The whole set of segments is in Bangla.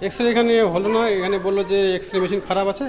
এক্সরে এখানে হলো না, এখানে বললো যে এক্সরে মেশিন খারাপ আছে।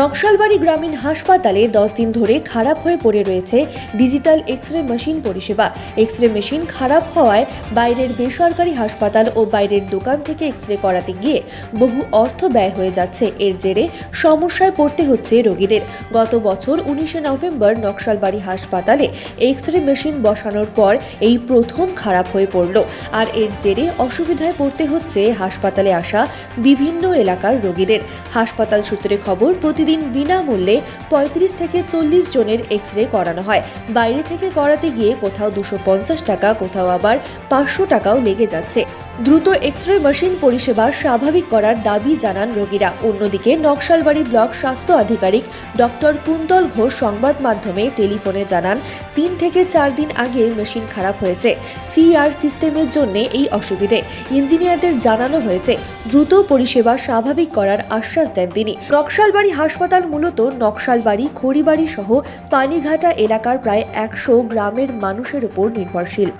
নকশালবাড়ি গ্রামীণ হাসপাতালে 10 দিন ধরে খারাপ হয়ে পড়ে রয়েছে ডিজিটাল এক্স-রে মেশিন পরিষেবা। এক্স-রে মেশিন খারাপ হওয়ায় বাইরের বেসরকারি হাসপাতাল ও বাইরের দোকান থেকে এক্স-রে করাতে গিয়ে বহু অর্থ ব্যয় হয়ে যাচ্ছে। এর জেরে সমস্যায় পড়তে হচ্ছে রোগীদের। গত বছর 19শে নভেম্বর নকশালবাড়ি হাসপাতালে এক্স-রে মেশিন বসানোর পর এই প্রথম খারাপ হয়ে পড়ল। আর এর জেরে অসুবিধায় পড়তে হচ্ছে হাসপাতালে আসা বিভিন্ন এলাকার রোগীদের। হাসপাতাল সূত্রে খবর, প্রতিদিন বিনামূল্যে 35 থেকে 40 জনের এক্স-রে করানো হয়। বাইরে থেকে করাতে গিয়ে কোথাও 250 টাকা, কোথাও আবার 500 টাকাও লেগে যাচ্ছে। দ্রুত এক্স-রে মেশিন পরিষেবা স্বাভাবিক করার দাবি জানান রোগীরা। অন্যদিকে নকশালবাড়ি ব্লক স্বাস্থ্য আধিকারিক ডক্টর কুন্তল ঘোষ সংবাদ মাধ্যমে টেলিফোনে জানান, 3 থেকে 4 দিন আগে মেশিন খারাপ হয়েছে। সিআর সিস্টেমের জন্য এই অসুবিধে। ইঞ্জিনিয়ারদের জানানো হয়েছে, দ্রুত পরিষেবা স্বাভাবিক করার আশ্বাস দেন তিনি। নকশালবাড়ি হাসপাতাল মূলত নকশালবাড়ি, খড়িবাড়ি সহ পানিঘাটা এলাকার প্রায় 100 গ্রামের মানুষের উপর নির্ভরশীল।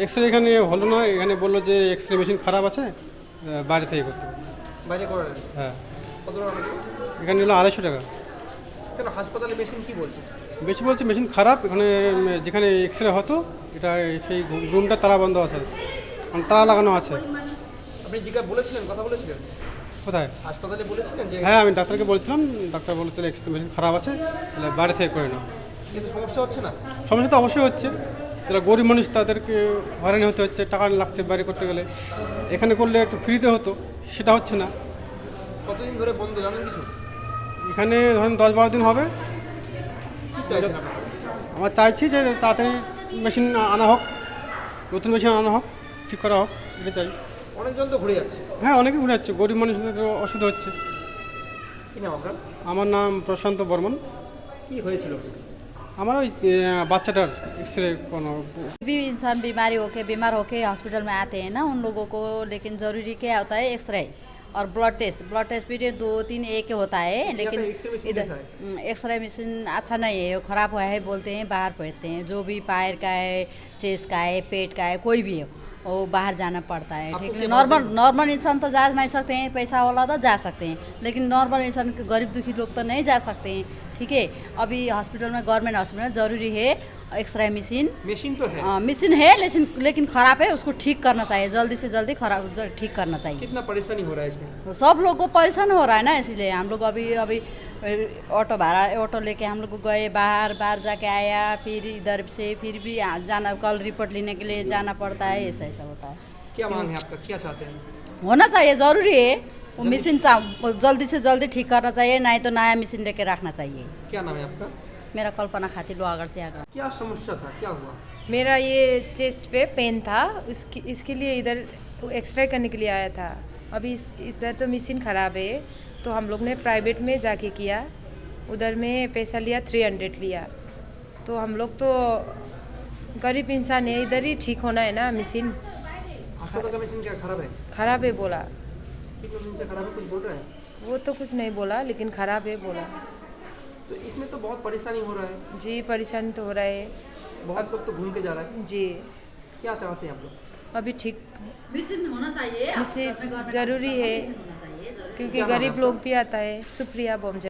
এক্সরে এখানে হলো না, এখানে বললো যে এক্সরে মেশিন খারাপ আছে, বাইরে থেকে করতে হবে। বাইরে করেন? হ্যাঁ, কত টাকা লাগে? এখানে হলো 250 টাকা। কেন হাসপাতালে মেশিন কি বলছে? বেশি বলছে মেশিন খারাপ। এখানে যেখানে এক্সরে হতো এটা সেই রুমটা তালা বন্ধ আছে, মানে তালা লাগানো আছে। আপনি বলেছিলেন, কথা বলেছিলেন কোথায়? হাসপাতালে বলেছিলেন যে? হ্যাঁ, আমি ডাক্তারকে বলছিলাম, ডাক্তার বলেছিল এক্সরে মেশিন খারাপ আছে, তাহলে বাইরে থেকে করে নাও। কিন্তু সমস্যা হচ্ছে না? সমস্যা তো অবশ্যই হচ্ছে, যারা গরিব মানুষ তাদেরকে হয়রানি হতে হচ্ছে, টাকা লাগছে বাইরে করতে গেলে। এখানে করলে একটু ফ্রিতে হতো, সেটা হচ্ছে না। কতদিন ধরে বন্ধ জানেন কিছু? এখানে ধরেন 10-12 দিন হবে। কি চাইছেন আপনারা? আমরা চাইছি যে তাড়াতাড়ি মেশিন আনা হোক, নতুন মেশিন আনা হোক, ঠিক করা হোক, এটা চাই। অনেকজন তো ঘুরে যাচ্ছে। হ্যাঁ, অনেকে ঘুরে যাচ্ছে, গরিব মানুষদের তো অসুবিধা হচ্ছে। কি নাম আপনার? আমার নাম প্রশান্ত বর্মন। কি হয়েছিল? আমার ওই বাচ্চাটার এক্সরে কোনো भी इंसान बीमार होके हॉस्पिटल में आते हैं ना, उन लोगों को लेकिन ज़रूरी क्या होता है, एक्सरे और ब्लड टेस्ट भी 2-3 एक होता है। लेकिन इधर एक्सरे मशीन अच्छा नहीं है, वो ख़राब हुआ है बोलते हैं, बाहर पड़ते हैं। जो भी पैर का है, चेस्ट का है, पेट का है, कोई भी है वो बाहर जाना पड़ता है। ठीक है, नॉर्मल इंसान तो जा नहीं सकते हैं, पैसा वाला तो जा सकते हैं, लेकिन नॉर्मल इंसान के गरीब दुखी लोग तो नहीं जा सकते हैं। ठीक है, अभी हॉस्पिटल में, गवर्नमेंट हॉस्पिटल में ज़रूरी है एक्सरे मशीन तो है, मशीन है, लेकिन ख़राब है, उसको ठीक करना चाहिए, जल्दी से जल्दी ठीक करना चाहिए। कितना परेशानी हो रहा है इसमें? तो सब लोग को परेशान हो रहा है ना, इसलिए हम लोग अभी ऑटो लेके हम लोग गए, बाहर जाके आया, फिर इधर से फिर भी जाना, कल रिपोर्ट लेने के लिए जाना पड़ता है, ऐसा होता है। क्या मांग है आपका, क्या चाहते हैं? होना चाहिए, ज़रूरी है वो मशीन, जल्दी से जल्दी ठीक करना चाहिए, नहीं तो नया मशीन लेके रखना चाहिए। क्या नाम है आपका? मेरा कल्पना खातिर लोहागढ़ से आगरा। क्या समस्या था, क्या हुआ? मेरा ये चेस्ट पे पेन था, इसके लिए इधर एक्सरे करने के लिए आया था। अभी इधर तो मशीन ख़राब है, तो हम लोग ने प्राइवेट में जाके किया, उधर में पैसा लिया 300 लिया। तो हम लोग तो गरीब इंसान है, इधर ही ठीक होना है ना मशीन। अस्पताल का मशीन क्या खराब है? ख़राब है बोला। कितने दिन से खराब है, कुछ बोल रहे हैं? वो तो कुछ नहीं बोला, लेकिन ख़राब है बोला। तो इसमें तो बहुत परेशानी हो रहा है। जी, परेशानी तो हो रहा है, बहुत लोग तो घूम के जा रहा है। जी। क्या चाहते हैं आप लोग? अभी ठीक मशीन होना चाहिए, मशीन ज़रूरी है, क्योंकि गरीब लोग भी आता है। सुप्रिया बोमजा।